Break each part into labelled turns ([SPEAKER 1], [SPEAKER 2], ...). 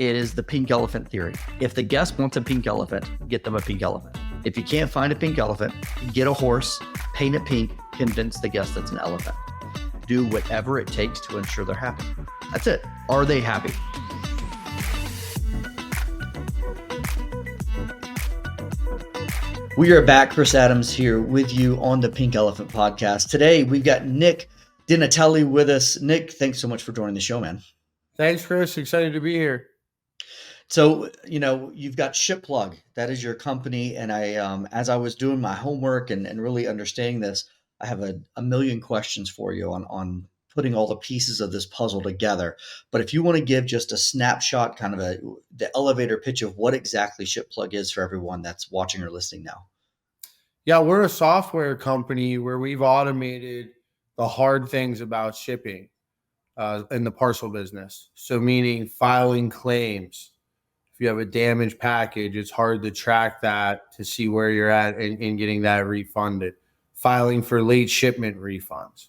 [SPEAKER 1] It is the pink elephant theory. If the guest wants a pink elephant, get them a pink elephant. If you can't find a pink elephant, get a horse, paint it pink, convince the guest it's an elephant. Do whatever it takes to ensure they're happy. That's it. Are they happy? We are back. Chris Adams here with you on the Pink Elephant podcast. Today, we've got Nick DiNatale with us. Nick, thanks so much for joining the show, man.
[SPEAKER 2] Thanks, Chris. Excited to be here.
[SPEAKER 1] So, you've got ShipPlug. That is your company. And I, as I was doing my homework and really understanding this, I have a million questions for you on putting all the pieces of this puzzle together. But if you want to give just a snapshot, kind of the elevator pitch of what exactly ShipPlug is for everyone that's watching or listening now.
[SPEAKER 2] Yeah, we're a software company where we've automated the hard things about shipping in the parcel business. So meaning filing claims. If you have a damaged package, it's hard to track that to see where you're at and getting that refunded. Filing for late shipment refunds.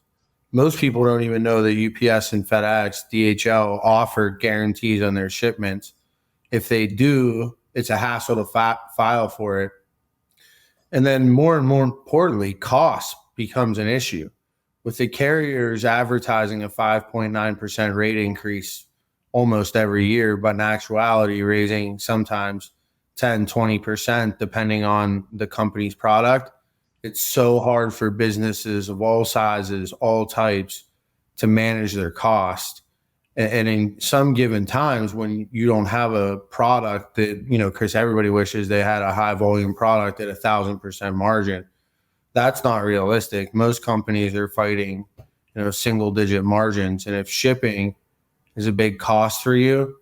[SPEAKER 2] Most people don't even know that UPS and FedEx, DHL offer guarantees on their shipments. If they do, it's a hassle to file for it. And then more and more importantly, cost becomes an issue. With the carriers advertising a 5.9% rate increase almost every year, but in actuality raising sometimes 10, 20% depending on the company's product, it's so hard for businesses of all sizes, all types to manage their cost. And in some given times when you don't have a product that, Chris, everybody wishes they had a high volume product at 1,000% margin. That's not realistic. Most companies are fighting, single digit margins. And if shipping is a big cost for you,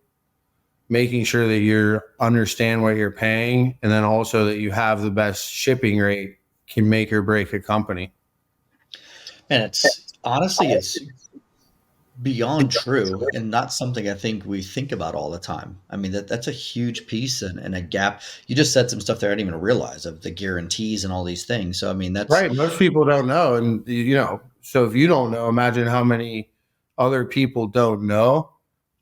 [SPEAKER 2] making sure that you understand what you're paying and then also that you have the best shipping rate can make or break a company.
[SPEAKER 1] And it's beyond true and not something I think we think about all the time. I mean, that's a huge piece and a gap. You just said some stuff there I didn't even realize of the guarantees and all these things. So, I mean, that's
[SPEAKER 2] right. Most people don't know. And, so if you don't know, imagine how many other people don't know.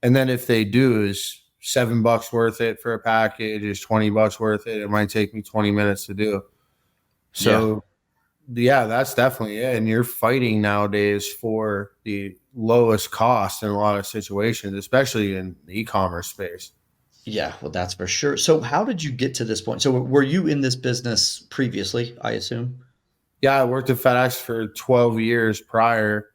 [SPEAKER 2] And then if they do, is $7 worth it for a package, is $20 worth it. It might take me 20 minutes to do. So yeah, that's definitely it. And you're fighting nowadays for the lowest cost in a lot of situations, especially in the e-commerce space.
[SPEAKER 1] Yeah, well, that's for sure. So how did you get to this point? So were you in this business previously, I assume?
[SPEAKER 2] Yeah, I worked at FedEx for 12 years prior.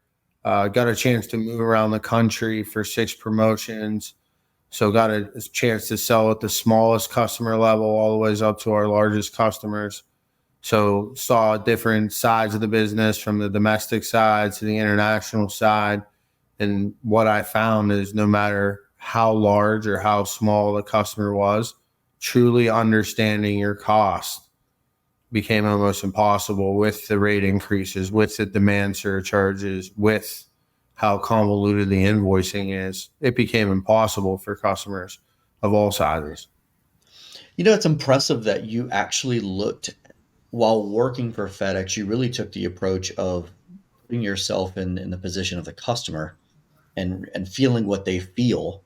[SPEAKER 2] Got a chance to move around the country for 6 promotions. So got a chance to sell at the smallest customer level all the way up to our largest customers. So saw different sides of the business from the domestic side to the international side. And what I found is no matter how large or how small the customer was, truly understanding your cost became almost impossible with the rate increases, with the demand surcharges, with how convoluted the invoicing is. It became impossible for customers of all sizes.
[SPEAKER 1] It's impressive that you actually looked while working for FedEx, you really took the approach of putting yourself in the position of the customer and feeling what they feel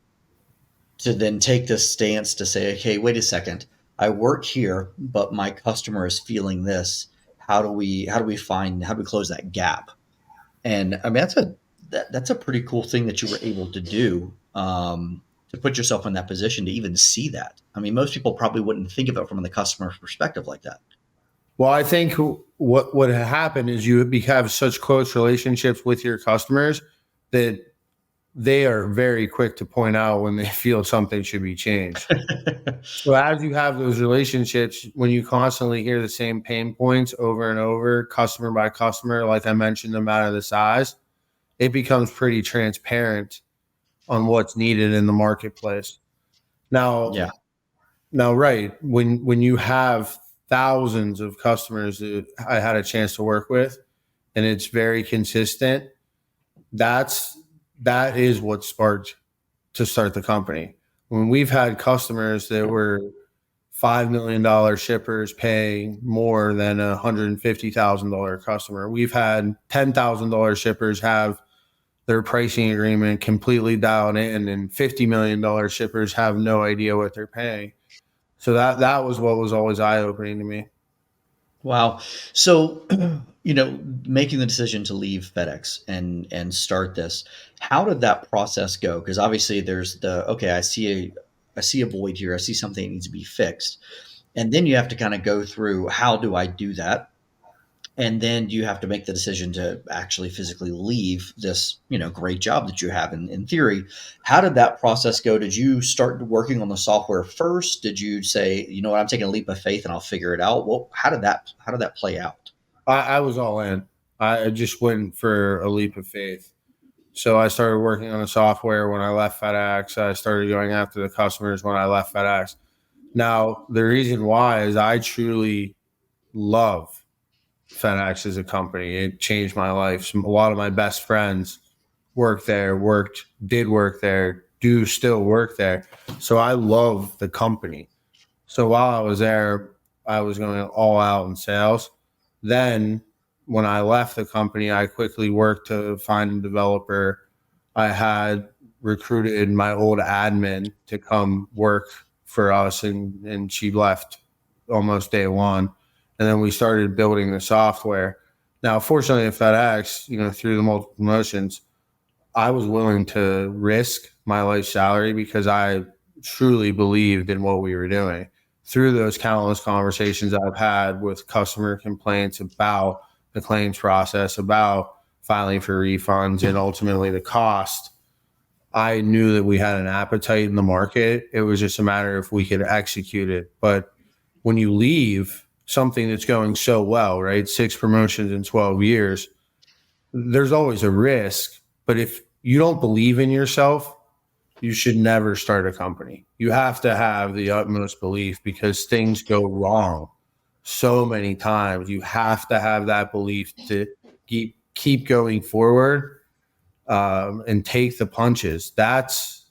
[SPEAKER 1] to then take this stance to say, okay, wait a second, I work here, but my customer is feeling this. How do we close that gap? And I mean, that's a pretty cool thing that you were able to do, to put yourself in that position to even see that. I mean, most people probably wouldn't think of it from the customer's perspective like that.
[SPEAKER 2] Well, I think what would happen is you have such close relationships with your customers that they are very quick to point out when they feel something should be changed. So as you have those relationships, when you constantly hear the same pain points over and over, customer by customer, like I mentioned, no matter the size, it becomes pretty transparent on what's needed in the marketplace. Now, right, when you have thousands of customers that I had a chance to work with, and it's very consistent, that is what sparked to start the company. When we've had customers that were $5 million shippers paying more than a $150,000 customer, we've had $10,000 shippers have their pricing agreement completely dialed in, and $50 million shippers have no idea what they're paying. So that was what was always eye opening to me.
[SPEAKER 1] Wow. So, making the decision to leave FedEx and start this, how did that process go? Because obviously there's okay, I see a void here. I see something that needs to be fixed. And then you have to kind of go through, how do I do that? And then you have to make the decision to actually physically leave this, great job that you have in theory. How did that process go? Did you start working on the software first? Did you say, you know what, I'm taking a leap of faith and I'll figure it out? Well, how did that play out?
[SPEAKER 2] I was all in. I just went for a leap of faith. So I started working on the software when I left FedEx. I started going after the customers when I left FedEx. Now, the reason why is I truly love FedEx as a company. It changed my life. A lot of my best friends did work there, do still work there. So I love the company. So while I was there, I was going all out in sales. Then when I left the company, I quickly worked to find a developer. I had recruited my old admin to come work for us, and she left almost day one. And then we started building the software. Now, fortunately at FedEx, through the multiple promotions, I was willing to risk my life salary because I truly believed in what we were doing. Through those countless conversations I've had with customer complaints about the claims process, about filing for refunds, and ultimately the cost, I knew that we had an appetite in the market. It was just a matter if we could execute it. But when you leave something that's going so well, right? 6 promotions in 12 years, there's always a risk. But if you don't believe in yourself, you should never start a company. You have to have the utmost belief because things go wrong so many times. You have to have that belief to keep going forward, and take the punches. That's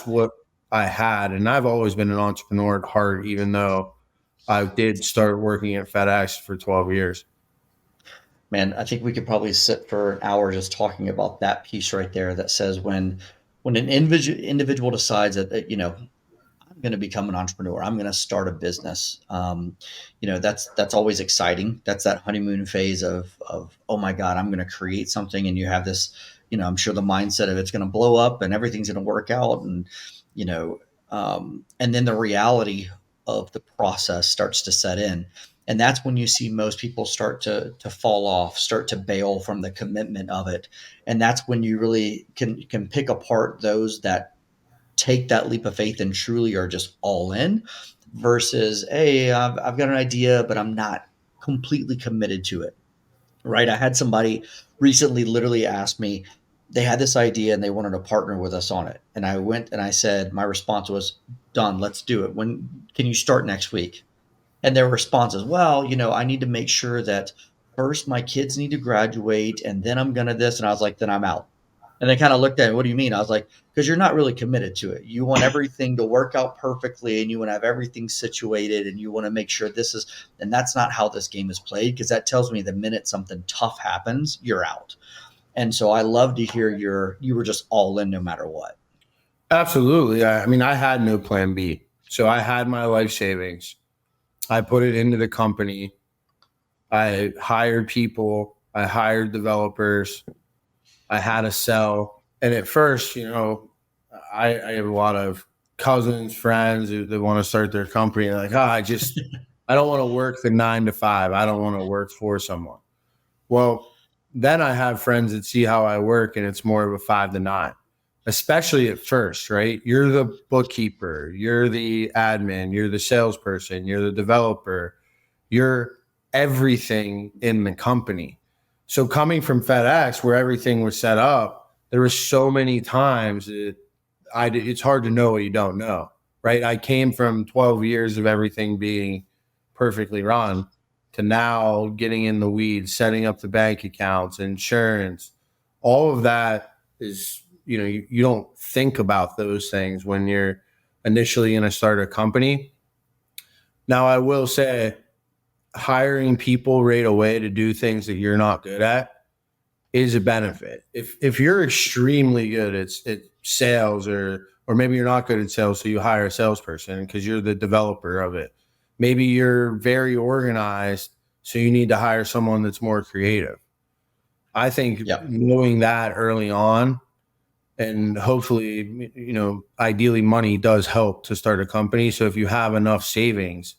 [SPEAKER 2] what I had, and I've always been an entrepreneur at heart, even though I did start working at FedEx for 12 years.
[SPEAKER 1] Man, I think we could probably sit for an hour just talking about that piece right there that says, when an individual decides that, I'm going to become an entrepreneur. I'm going to start a business. That's always exciting. That's that honeymoon phase of, oh my God, I'm going to create something, and you have this, I'm sure the mindset of it's going to blow up and everything's going to work out, you know, and then the reality of the process starts to set in, and that's when you see most people start to fall off, start to bail from the commitment of it, and that's when you really can pick apart those that take that leap of faith and truly are just all in versus, hey, I've got an idea, but I'm not completely committed to it. Right. I had somebody recently literally ask me, they had this idea and they wanted to partner with us on it. And I went and I said, my response was, done, let's do it. When can you start next week? And their response is, well, I need to make sure that first my kids need to graduate and then I'm going to this. And I was like, then I'm out. And they kind of looked at me, what do you mean? I was like, because you're not really committed to it. You want everything to work out perfectly and you want to have everything situated and you want to make sure and that's not how this game is played, because that tells me the minute something tough happens, you're out. And so I love to hear you were just all in no matter what.
[SPEAKER 2] Absolutely. I mean, I had no plan B. So I had my life savings. I put it into the company. I hired people. I hired developers. I had to sell. And at first, I have a lot of cousins, friends that want to start their company. And like, I don't want to work the 9 to 5. I don't want to work for someone. Well, then I have friends that see how I work and it's more of a 5 to 9, especially at first, right? You're the bookkeeper, you're the admin, you're the salesperson, you're the developer, you're everything in the company. So coming from FedEx where everything was set up, there were so many times that it's hard to know what you don't know, right? I came from 12 years of everything being perfectly run to now getting in the weeds, setting up the bank accounts, insurance, all of that is, you don't think about those things when you're initially going to start a company. Now, I will say hiring people right away to do things that you're not good at is a benefit. If you're extremely good at sales, or maybe you're not good at sales, so you hire a salesperson because you're the developer of it. Maybe you're very organized, so you need to hire someone that's more creative. I think
[SPEAKER 1] Yep.
[SPEAKER 2] knowing that early on, and hopefully, ideally money does help to start a company. So if you have enough savings,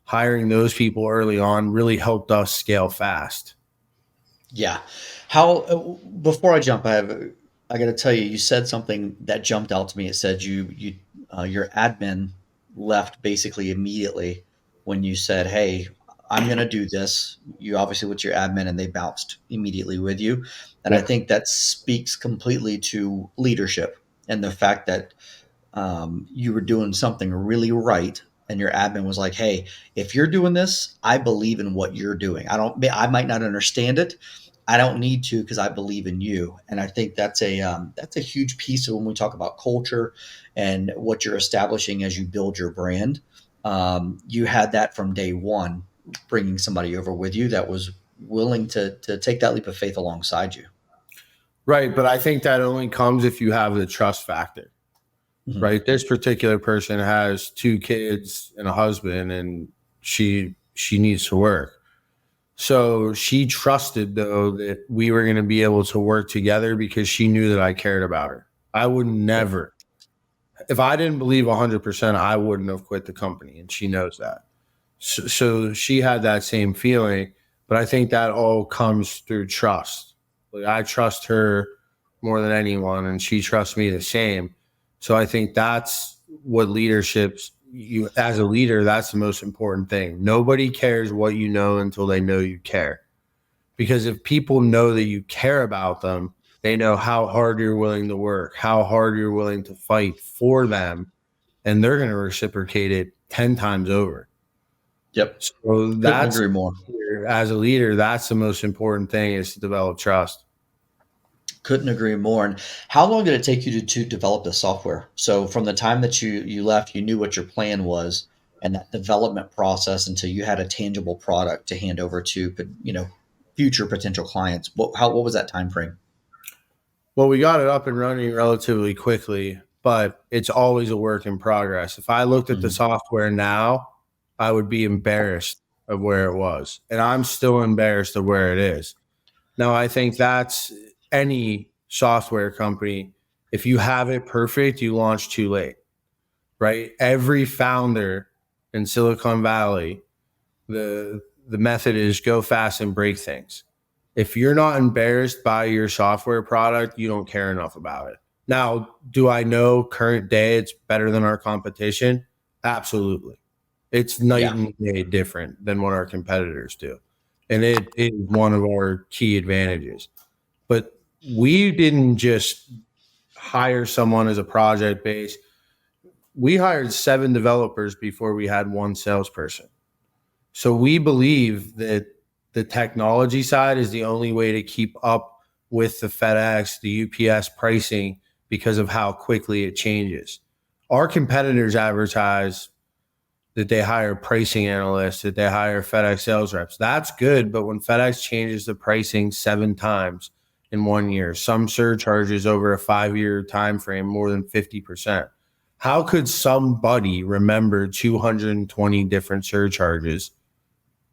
[SPEAKER 2] hiring those people early on really helped us scale fast.
[SPEAKER 1] Yeah. How before I jump, I got to tell you, you said something that jumped out to me. It said your admin left basically immediately when you said, "Hey, I'm going to do this." You obviously with your admin, and they bounced immediately with you, and I
[SPEAKER 2] Yep.
[SPEAKER 1] think that speaks completely to leadership and the fact that you were doing something really right, and your admin was like, "Hey, if you're doing this, I believe in what you're doing. I might not understand it. I don't need to because I believe in you." And I think that's a huge piece of when we talk about culture and what you're establishing as you build your brand. You had that from day one, bringing somebody over with you that was willing to take that leap of faith alongside you.
[SPEAKER 2] Right. But I think that only comes if you have the trust factor,
[SPEAKER 1] Mhm.
[SPEAKER 2] right? This particular person has two kids and a husband, and she needs to work. So she trusted, though, that we were going to be able to work together because she knew that I cared about her. I would
[SPEAKER 1] Yep.
[SPEAKER 2] never, if I didn't believe 100%, I wouldn't have quit the company. And she knows that. So she had that same feeling. But I think that all comes through trust. Like, I trust her more than anyone, and she trusts me the same. So I think that's what leadership's you as a leader, that's the most important thing. Nobody cares what you know until they know you care. Because if people know that you care about them, they know how hard you're willing to work, how hard you're willing to fight for them, and they're going to reciprocate it 10 times over.
[SPEAKER 1] Yep.
[SPEAKER 2] So
[SPEAKER 1] Couldn't
[SPEAKER 2] that's,
[SPEAKER 1] agree more.
[SPEAKER 2] as a leader, that's the most important thing, is to develop trust.
[SPEAKER 1] Couldn't agree more. And how long did it take you to develop the software? So from the time that you left, you knew what your plan was, and that development process until you had a tangible product to hand over to future potential clients. What was that time frame?
[SPEAKER 2] Well, we got it up and running relatively quickly, but it's always a work in progress. If I looked at the
[SPEAKER 1] Mhm.
[SPEAKER 2] software now, I would be embarrassed of where it was. And I'm still embarrassed of where it is. Now, I think that's any software company. If you have it perfect, you launch too late, right? Every founder in Silicon Valley, the method is go fast and break things. If you're not embarrassed by your software product, you don't care enough about it. Now, do I know current day it's better than our competition? Absolutely. It's night
[SPEAKER 1] Yeah.
[SPEAKER 2] and day different than what our competitors do. And it is one of our key advantages. But we didn't just hire someone as a project base. We hired 7 developers before we had one salesperson. So we believe that the technology side is the only way to keep up with the FedEx, the UPS pricing because of how quickly it changes. Our competitors advertise that they hire pricing analysts, that they hire FedEx sales reps. That's good, but when FedEx changes the pricing 7 times in 1 year, some surcharges over a 5 year time frame more than 50%. How could somebody remember 220 different surcharges?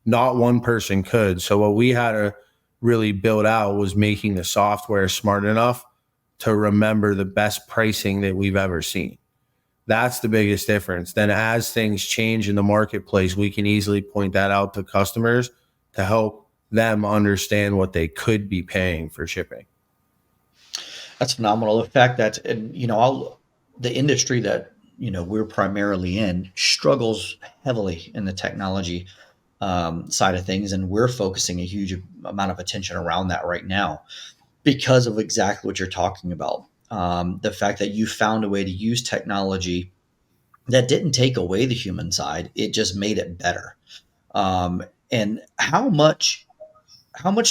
[SPEAKER 2] Not one person could. So what we had to really build out was making the software smart enough to remember the best pricing that we've ever seen. That's the biggest difference. Then as things change in the marketplace, we can easily point that out to customers to help them understand what they could be paying for shipping.
[SPEAKER 1] That's phenomenal. The fact that, and the industry that we're primarily in struggles heavily in the technology side of things, and we're focusing a huge amount of attention around that right now because of exactly what you're talking about. The fact that you found a way to use technology that didn't take away the human side; it just made it better. And how much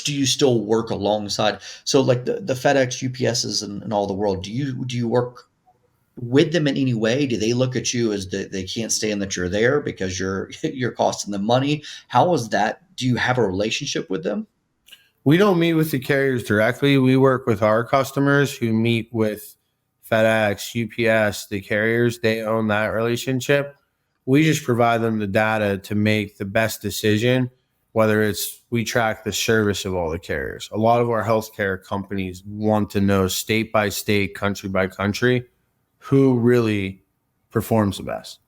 [SPEAKER 1] do you still work alongside? So like the FedEx, UPSs, and all the world, do you work with them in any way? Do they look at you as they can't stand that you're there because you're costing them money? How is that? Do you have a relationship with them?
[SPEAKER 2] We don't meet with the carriers directly. We work with our customers who meet with FedEx, UPS, the carriers. They own that relationship. We just provide them the data to make the best decision, whether it's we track the service of all the carriers. A lot of our healthcare companies want to know state by state, country by country, who really performs the best.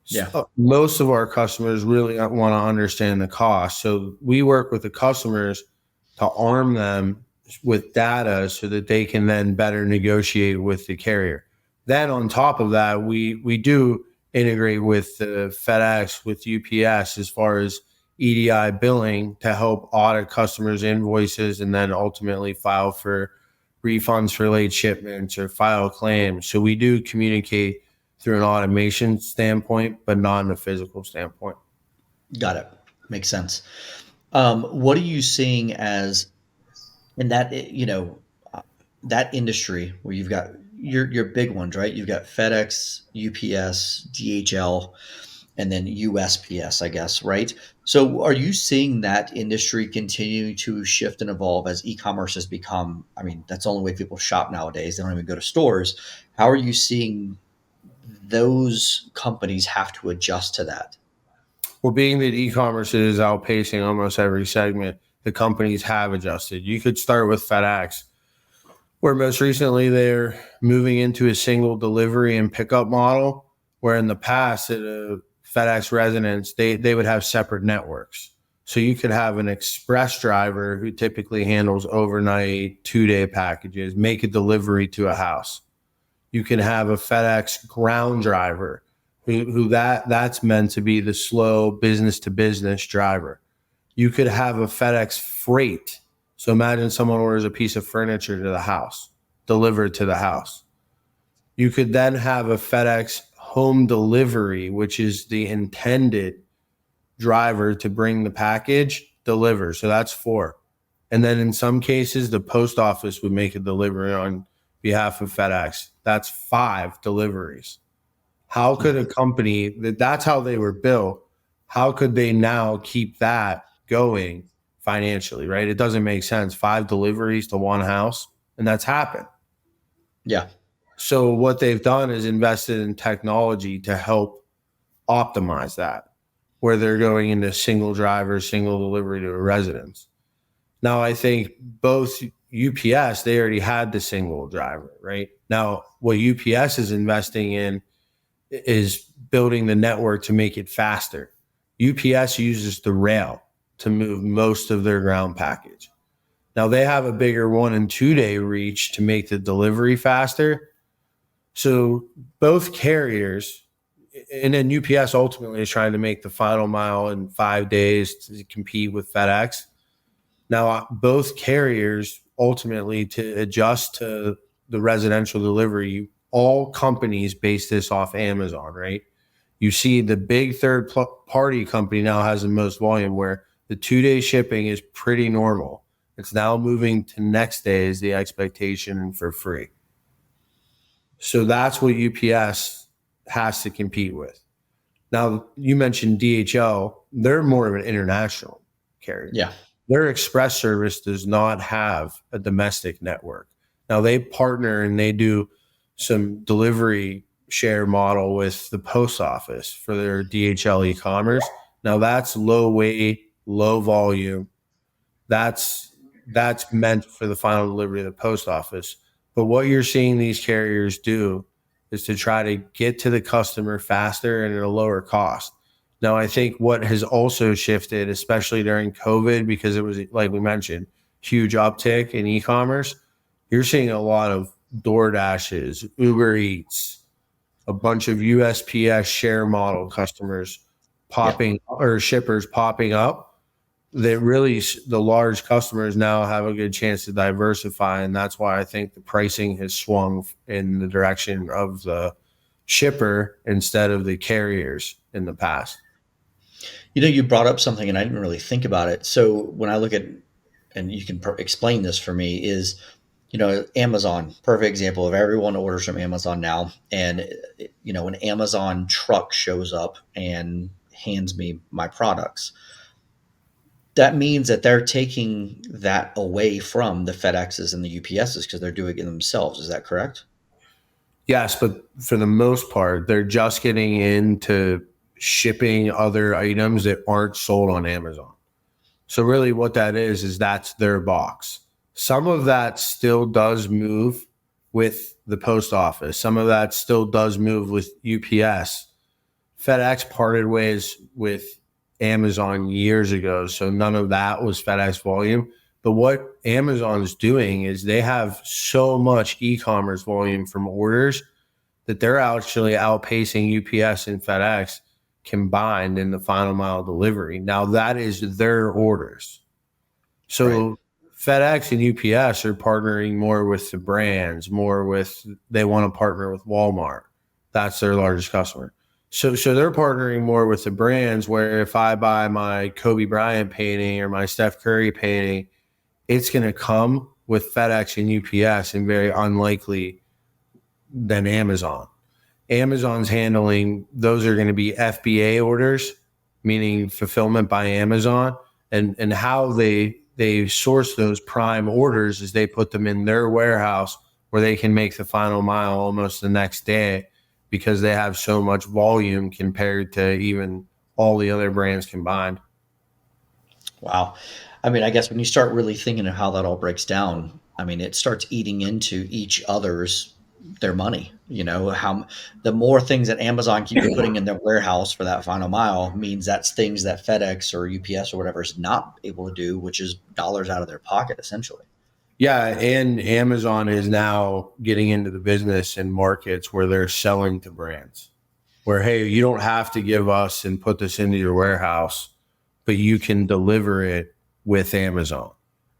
[SPEAKER 1] Yeah.
[SPEAKER 2] So most of our customers really want to understand the cost. So we work with the customers to arm them with data so that they can then better negotiate with the carrier. Then on top of that, we do integrate with FedEx, with UPS as far as EDI billing to help audit customers' invoices and then ultimately file for refunds for late shipments or file claims. So we do communicate through an automation standpoint, but not in a physical standpoint.
[SPEAKER 1] Got it. Makes sense. What are you seeing as in that that industry where you've got your big ones, right? You've got FedEx, UPS, DHL, and then USPS, I guess, right? So are you seeing that industry continuing to shift and evolve as e-commerce has become, I mean, that's the only way people shop nowadays. They don't even go to stores. How are you seeing those companies have to adjust to that?
[SPEAKER 2] Well, being that e-commerce is outpacing almost every segment, the companies have adjusted. You could start with FedEx, where most recently they're moving into a single delivery and pickup model, where in the past at a FedEx residence, they would have separate networks. So you could have an express driver who typically handles overnight, 2-day packages, make a delivery to a house. You can have a FedEx ground driver who that's meant to be the slow business to business driver. You could have a FedEx freight. So imagine someone orders a piece of furniture to the house, delivered to the house. You could then have a FedEx home delivery, which is the intended driver to bring the package, deliver. So that's 4. And then in some cases, the post office would make a delivery on behalf of FedEx. That's 5 deliveries. How could a company that's how they were built? How could they now keep that going financially, right? It doesn't make sense. 5 deliveries to one house, and that's happened.
[SPEAKER 1] Yeah.
[SPEAKER 2] So what they've done is invested in technology to help optimize that, where they're going into single driver, single delivery to a residence. Now, I think both UPS, they already had the single driver, right? Now, what UPS is investing in is building the network to make it faster. UPS uses the rail to move most of their ground package. Now, they have a bigger 1 and 2 day reach to make the delivery faster. So both carriers, and then UPS ultimately is trying to make the final mile in 5 days to compete with FedEx. Now, both carriers ultimately to adjust to the residential delivery, all companies base this off Amazon, right? You see the big third party company now has the most volume where the 2-day shipping is pretty normal. It's now moving to next day is the expectation for free. So that's what UPS has to compete with. Now, you mentioned DHL, they're more of an international carrier.
[SPEAKER 1] Yeah.
[SPEAKER 2] Their express service does not have a domestic network. Now, they partner and they do some delivery share model with the post office for their DHL e-commerce. Now, that's low weight, low volume. That's that's meant for the final delivery of the post office. But what you're seeing these carriers do is to try to get to the customer faster and at a lower cost. Now, I think what has also shifted, especially during COVID, because it was, like we mentioned, huge uptick in e-commerce, you're seeing a lot of DoorDashes, Uber Eats, a bunch of USPS share model customers
[SPEAKER 1] Yeah.
[SPEAKER 2] popping or shippers popping up that really the large customers now have a good chance to diversify. And that's why I think the pricing has swung in the direction of the shipper instead of the carriers in the past.
[SPEAKER 1] You brought up something and I didn't really think about it. So when I look at, and you can explain this for me, is, Amazon, perfect example of everyone orders from Amazon now. And, an Amazon truck shows up and hands me my products. that means that they're taking that away from the FedExes and the UPSs because they're doing it themselves. Is that correct?
[SPEAKER 2] Yes, but for the most part, they're just getting into shipping other items that aren't sold on Amazon. So really what that is that's their box. Some of that still does move with the post office. Some of that still does move with UPS. FedEx parted ways with Amazon years ago, so none of that was FedEx volume. But what Amazon's doing is they have so much e-commerce volume from orders that they're actually outpacing UPS and FedEx combined in the final mile delivery. Now that is their orders.
[SPEAKER 1] Right.
[SPEAKER 2] So FedEx and UPS are partnering more with the brands, more with they want to partner with Walmart. That's their largest customer. So they're partnering more with the brands where if I buy my Kobe Bryant painting or my Steph Curry painting, it's going to come with FedEx and UPS and very unlikely than Amazon. Amazon's handling those are going to be FBA orders, meaning fulfillment by Amazon, and how they source those prime orders is they put them in their warehouse where they can make the final mile almost the next day because they have so much volume compared to even all the other brands combined.
[SPEAKER 1] Wow. I mean, I guess when you start really thinking of how that all breaks down, I mean, it starts eating into each other's their money. You know, how the more things that Amazon keeps putting in their warehouse for that final mile means that's things that FedEx or UPS or whatever is not able to do, which is dollars out of their pocket essentially.
[SPEAKER 2] Yeah, and Amazon is now getting into the business in markets where they're selling to brands. Where hey, you don't have to give us and put this into your warehouse, but you can deliver it with Amazon.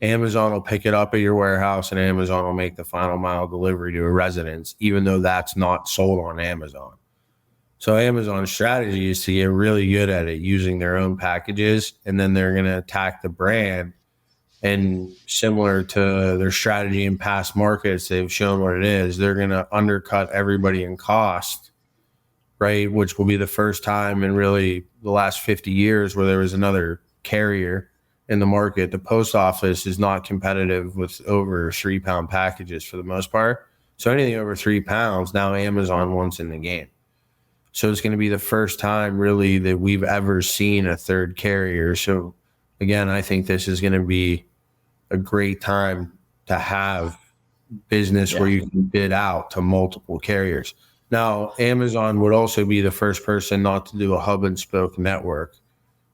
[SPEAKER 2] Amazon will pick it up at your warehouse and Amazon will make the final mile delivery to a residence, even though that's not sold on Amazon. So Amazon's strategy is to get really good at it using their own packages, and then they're going to attack the brand. And similar to their strategy in past markets, they've shown what it is. They're going to undercut everybody in cost, right? Which will be the first time in really the last 50 years where there was another carrier in the market. The post office is not competitive with over 3 pound packages for the most part. So anything over 3 pounds, now Amazon wants in the game. So it's going to be the first time really that we've ever seen a third carrier. So again, I think this is going to be a great time to have business where
[SPEAKER 1] Yeah.
[SPEAKER 2] you can bid out to multiple carriers. Now, Amazon would also be the first person not to do a hub and spoke network.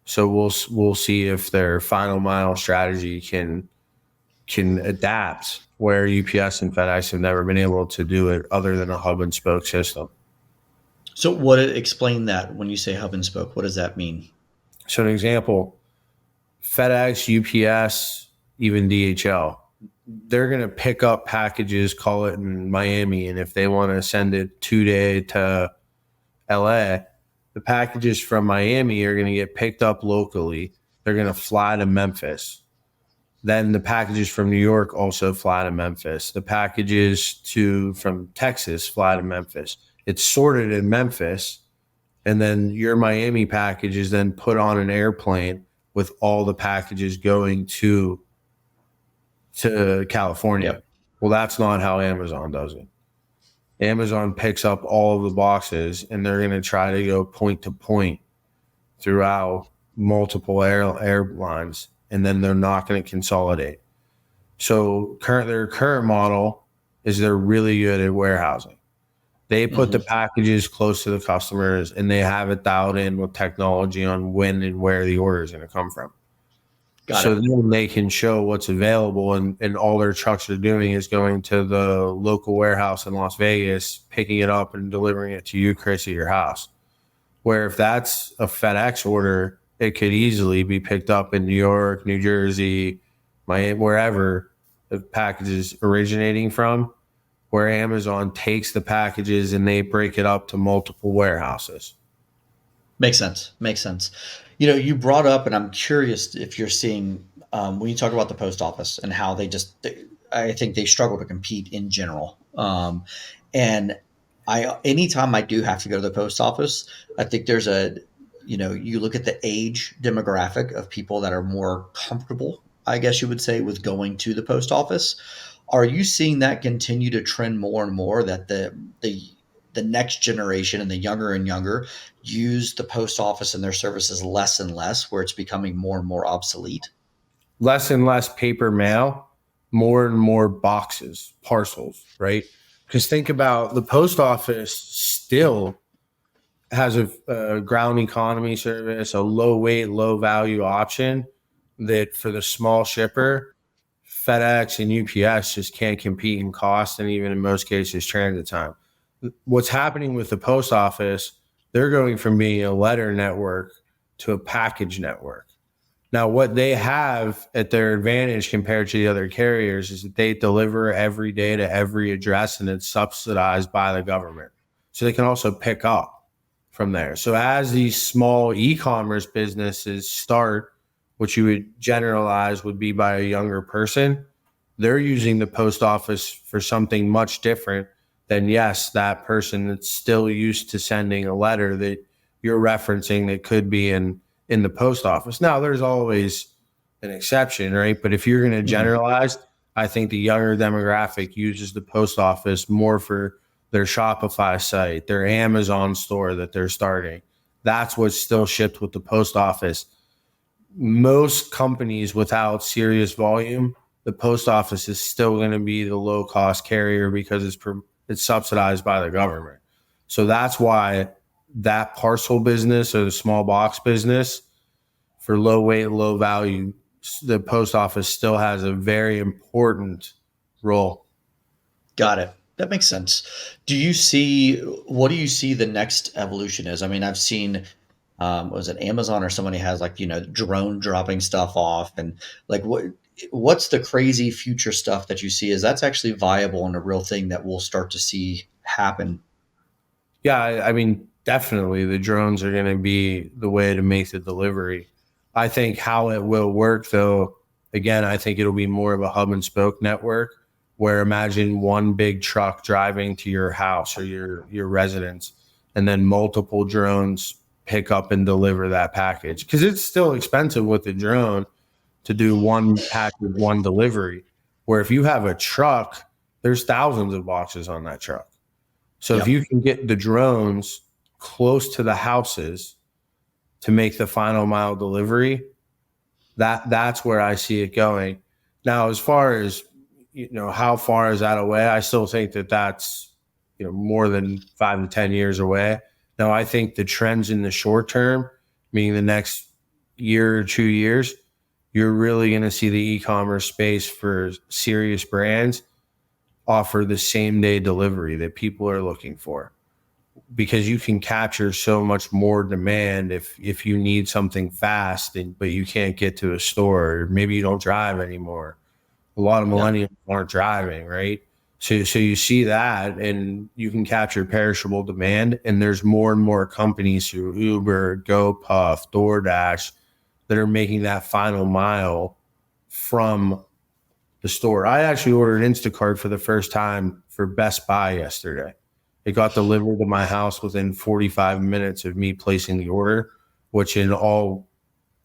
[SPEAKER 2] So we'll see if their final mile strategy can adapt where UPS and FedEx have never been able to do it other than a hub and spoke system.
[SPEAKER 1] So what explain that when you say hub and spoke, what does that mean?
[SPEAKER 2] So an example, FedEx, UPS, even DHL, they're going to pick up packages, call it in Miami. And if they want to send it 2 day to LA, the packages from Miami are going to get picked up locally. They're going to fly to Memphis. Then the packages from New York also fly to Memphis. The packages from Texas fly to Memphis. It's sorted in Memphis, and then your Miami package is then put on an airplane with all the packages going to California.
[SPEAKER 1] Yep.
[SPEAKER 2] Well, that's not how Amazon does it. Amazon picks up all of the boxes and they're going to try to go point to point throughout multiple airlines, and then they're not going to consolidate. So their current model is they're really good at warehousing. They put the
[SPEAKER 1] Hmm.
[SPEAKER 2] packages close to the customers and they have it dialed in with technology on when and where the order is going to come from.
[SPEAKER 1] Got
[SPEAKER 2] So
[SPEAKER 1] it.
[SPEAKER 2] then they can show what's available, and all their trucks are doing is going to the local warehouse in Las Vegas, picking it up and delivering it to you, Chris, at your house. Where if that's a FedEx order, it could easily be picked up in New York, New Jersey, Miami, wherever the package is originating from, where Amazon takes the packages and they break it up to multiple warehouses.
[SPEAKER 1] Makes sense. Makes sense. You know, you brought up, and I'm curious if you're seeing when you talk about the post office and how I think they struggle to compete in general. And anytime I do have to go to the post office, I think there's you look at the age demographic of people that are more comfortable, I guess you would say, with going to the post office. Are you seeing that continue to trend more and more, that the next generation and the younger and younger use the post office and their services less and less, where it's becoming more and more obsolete?
[SPEAKER 2] Less and less paper mail, more and more boxes, parcels, right? Because think about the post office still has a ground economy service, a low weight, low value option that for the small shipper, FedEx and UPS just can't compete in cost and even in most cases transit time. What's happening with the post office, they're going from being a letter network to a package network. Now, what they have at their advantage compared to the other carriers is that they deliver every day to every address and it's subsidized by the government. So they can also pick up from there. So as these small e-commerce businesses start, which you would generalize would be by a younger person, they're using the post office for something much different than, yes, that person that's still used to sending a letter that you're referencing that could be in the post office. Now, there's always an exception, right? But if you're going to
[SPEAKER 1] Mhm.
[SPEAKER 2] generalize, I think the younger demographic uses the post office more for their Shopify site, their Amazon store that they're starting. That's what's still shipped with the post office. Most companies without serious volume, the post office is still going to be the low cost carrier because it's subsidized by the government. So that's why that parcel business or the small box business for low weight, low value, the post office still has a very important role.
[SPEAKER 1] Got it. That makes sense. What do you see the next evolution is? I mean, I've seen, was it Amazon or somebody has, like, drone dropping stuff off, and like what's the crazy future stuff that you see is that's actually viable and a real thing that we'll start to see happen?
[SPEAKER 2] Yeah, I mean, definitely the drones are going to be the way to make the delivery. I think how it will work, though, again, I think it'll be more of a hub and spoke network where imagine one big truck driving to your house or your residence, and then multiple drones pick up and deliver that package. Because it's still expensive with the drone to do one package, one delivery. Where if you have a truck, there's thousands of boxes on that truck. So if
[SPEAKER 1] Yep.
[SPEAKER 2] you can get the drones close to the houses to make the final mile delivery, that's where I see it going. Now, as far as how far is that away? I still think that that's more than 5 to 10 years away. Now, I think the trends in the short term, meaning the next year or 2 years, you're really going to see the e-commerce space for serious brands offer the same day delivery that people are looking for because you can capture so much more demand if you need something fast but you can't get to a store or maybe you don't drive anymore. A lot of
[SPEAKER 1] Yep.
[SPEAKER 2] millennials aren't driving, right? So you see that and you can capture perishable demand, and there's more and more companies through Uber, GoPuff, DoorDash that are making that final mile from the store. I actually ordered Instacart for the first time for Best Buy yesterday. It got delivered to my house within 45 minutes of me placing the order, which in all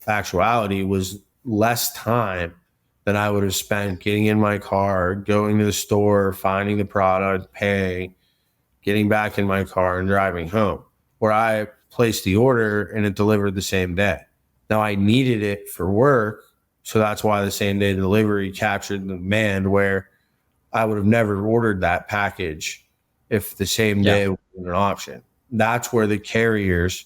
[SPEAKER 2] actuality was less time than I would have spent getting in my car, going to the store, finding the product, paying, getting back in my car and driving home, where I placed the order and it delivered the same day. Now I needed it for work. So that's why the same day delivery captured the demand where I would have never ordered that package if the same
[SPEAKER 1] Yeah.
[SPEAKER 2] day was an option. That's where the carriers,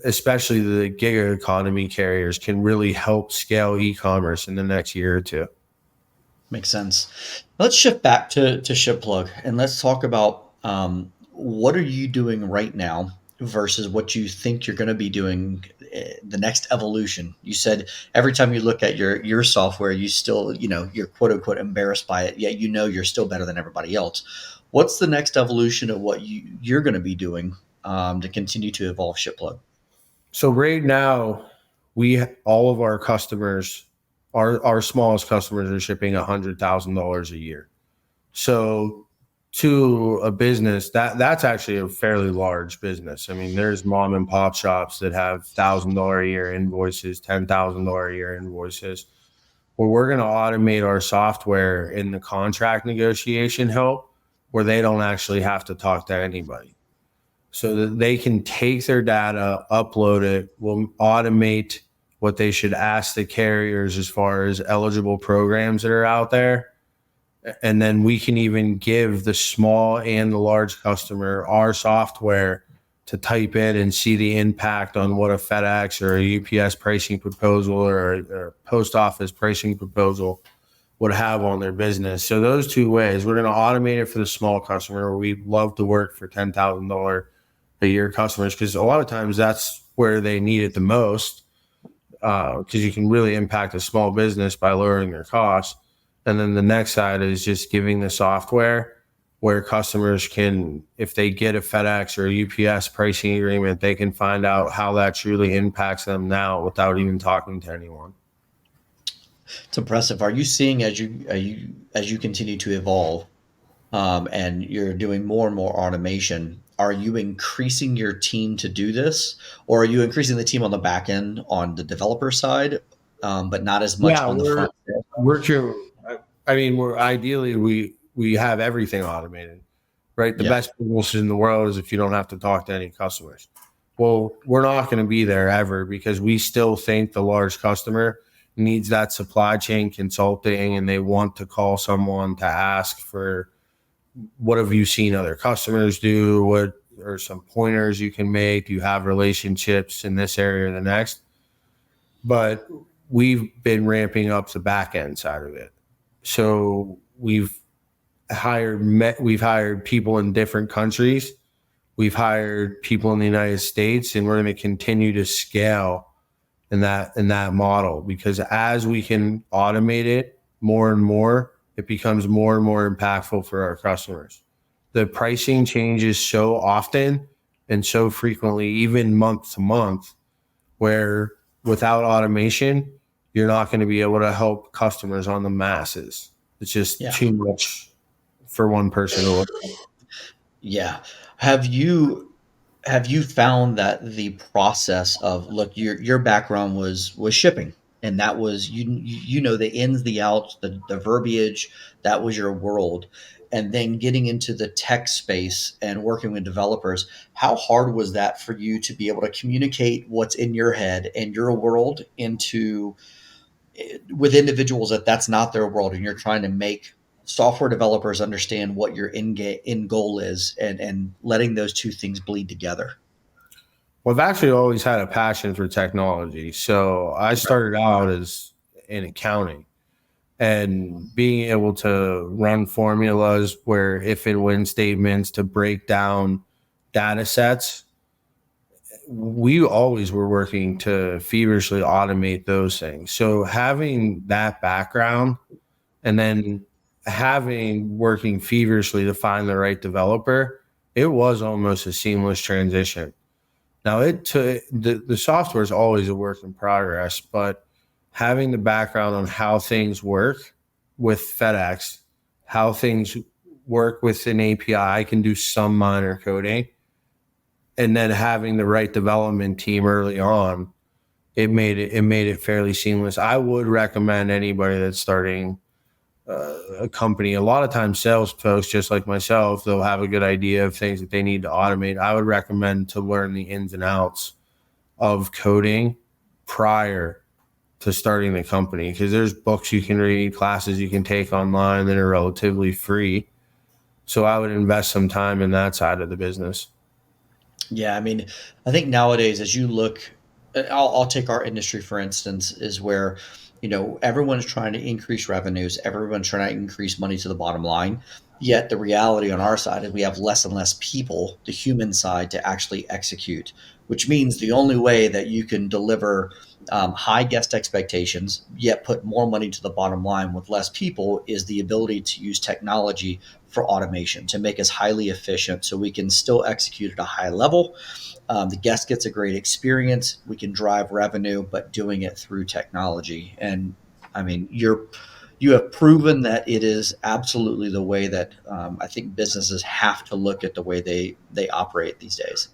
[SPEAKER 2] especially the gig economy carriers, can really help scale e-commerce in the next year or two.
[SPEAKER 1] Makes sense. Let's shift back to ShipPlug and let's talk about, what are you doing right now versus what you think you're going to be doing, the next evolution. You said every time you look at your software, you still, you're quote unquote embarrassed by it, yet you're still better than everybody else. What's the next evolution of what you're going to be doing, to continue to evolve ShipPlug?
[SPEAKER 2] So right now, we all of our customers, our smallest customers are shipping $100,000 a year. So to a business that's actually a fairly large business. I mean, there's mom and pop shops that have $1,000 a year invoices, $10,000 a year invoices, where we're going to automate our software in the contract negotiation help, where they don't actually have to talk to anybody, so that they can take their data, upload it. We'll automate what they should ask the carriers as far as eligible programs that are out there, and then we can even give the small and the large customer our software to type in and see the impact on what a FedEx or a UPS pricing proposal or a post office pricing proposal would have on their business. So those two ways, we're going to automate it for the small customer. We love to work for $10,000 a year customers, because a lot of times that's where they need it the most, because you can really impact a small business by lowering their costs. And then the next side is just giving the software where customers can, if they get a FedEx or a UPS pricing agreement, they can find out how that truly impacts them now without even talking to anyone.
[SPEAKER 1] It's impressive. Are you seeing as you continue to evolve, and you're doing more and more automation? Are you increasing your team to do this, or are you increasing the team on the back end on the developer side, but not as much
[SPEAKER 2] Yeah,
[SPEAKER 1] on the
[SPEAKER 2] we're
[SPEAKER 1] front end?
[SPEAKER 2] we're true. I mean, we're ideally we have everything automated, right? The
[SPEAKER 1] Yeah,
[SPEAKER 2] best business in the world is if you don't have to talk to any customers. Well, we're not going to be there ever, because we still think the large customer needs that supply chain consulting, and they want to call someone to ask for, what have you seen other customers do? What are some pointers you can make? Do you have relationships in this area or the next? But we've been ramping up the back end side of it. So we've hired people in different countries. We've hired people in the United States, and we're going to continue to scale in that model, because as we can automate it more and more, it becomes more and more impactful for our customers. The pricing changes so often and so frequently, even month to month, where without automation, you're not going to be able to help customers on the masses. It's just
[SPEAKER 1] yeah.
[SPEAKER 2] too much for one person to look at.
[SPEAKER 1] Yeah. Have you found that the process of, look, your background was shipping, and that was, you know, the ins, the outs, the verbiage, that was your world. And then getting into the tech space and working with developers, how hard was that for you to be able to communicate what's in your head and your world into, with individuals that that's not their world, and you're trying to make software developers understand what your in goal is, and letting those two things bleed together.
[SPEAKER 2] Well, I've actually always had a passion for technology. So I started out as in accounting, and being able to run formulas where if and when statements to break down data sets, we always were working to feverishly automate those things. So having that background, and then having working feverishly to find the right developer, it was almost a seamless transition. Now, it took the software is always a work in progress, but having the background on how things work with FedEx, how things work with an API, I can do some minor coding, and then having the right development team early on, it made it fairly seamless. I would recommend anybody that's starting a company. A lot of times, sales folks, just like myself, they'll have a good idea of things that they need to automate. I would recommend to learn the ins and outs of coding prior to starting the company, because there's books you can read, classes you can take online that are relatively free. So I would invest some time in that side of the business.
[SPEAKER 1] Yeah, I mean, I think nowadays, as you look, I'll take our industry for instance, is where, everyone's trying to increase revenues, everyone's trying to increase money to the bottom line. Yet the reality on our side is we have less and less people, the human side, to actually execute, which means the only way that you can deliver high guest expectations, yet put more money to the bottom line with less people, is the ability to use technology for automation to make us highly efficient so we can still execute at a high level. The guest gets a great experience. We can drive revenue, but doing it through technology. And I mean, you have proven that it is absolutely the way that I think businesses have to look at the way they operate these days.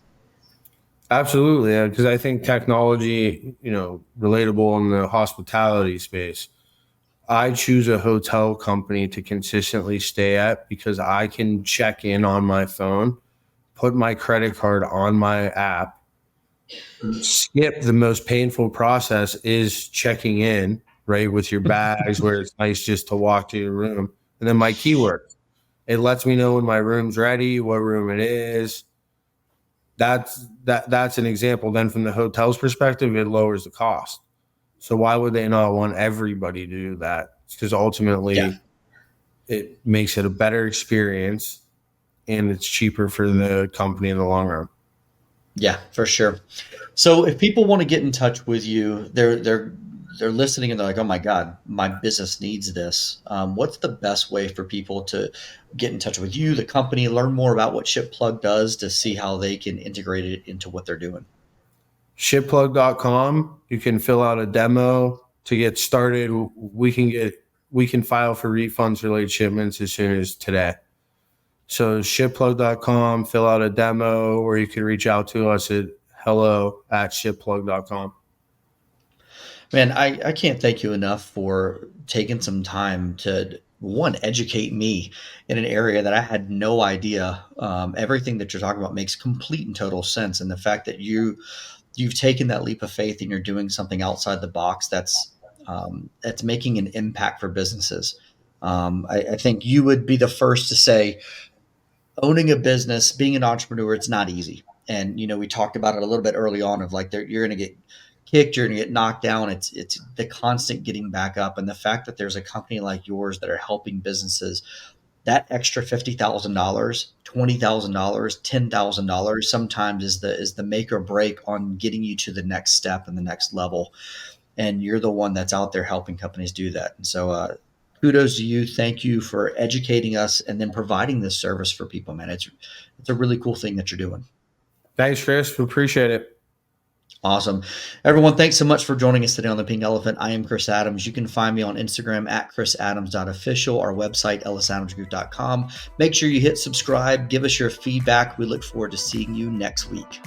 [SPEAKER 2] Absolutely, because I think technology, relatable in the hospitality space. I choose a hotel company to consistently stay at because I can check in on my phone, put my credit card on my app, skip the most painful process is checking in, right, with your bags, where it's nice just to walk to your room. And then my keyword, it lets me know when my room's ready, what room it is. That's an example. Then from the hotel's perspective, it lowers the cost. So why would they not want everybody to do that? Because
[SPEAKER 1] Yeah,
[SPEAKER 2] ultimately it makes it a better experience and it's cheaper for the company in the long run.
[SPEAKER 1] yeah, for sure. So if people want to get in touch with you, they're listening and they're like, "Oh my God, my business needs this." What's the best way for people to get in touch with you, the company, learn more about what ShipPlug does to see how they can integrate it into what they're doing?
[SPEAKER 2] ShipPlug.com, you can fill out a demo to get started. We can file for refunds for late shipments as soon as today. So ShipPlug.com, fill out a demo, or you can reach out to us at hello@shipplug.com.
[SPEAKER 1] Man, I can't thank you enough for taking some time to one educate me in an area that I had no idea. Everything that you're talking about makes complete and total sense, and the fact that you've taken that leap of faith and you're doing something outside the box that's making an impact for businesses. I think you would be the first to say owning a business, being an entrepreneur, it's not easy. And we talked about it a little bit early on of like you're going to get kicked, you're going to get knocked down. It's the constant getting back up, and the fact that there's a company like yours that are helping businesses that extra $50,000, $20,000, $10,000 sometimes is the make or break on getting you to the next step and the next level. And you're the one that's out there helping companies do that. And so, kudos to you. Thank you for educating us and then providing this service for people, man. It's a really cool thing that you're doing.
[SPEAKER 2] Thanks, Chris. We appreciate it.
[SPEAKER 1] Awesome. Everyone, thanks so much for joining us today on The Pink Elephant. I am Chris Adams. You can find me on Instagram at chrisadams.official, our website, ellisadamsgroup.com. Make sure you hit subscribe, give us your feedback. We look forward to seeing you next week.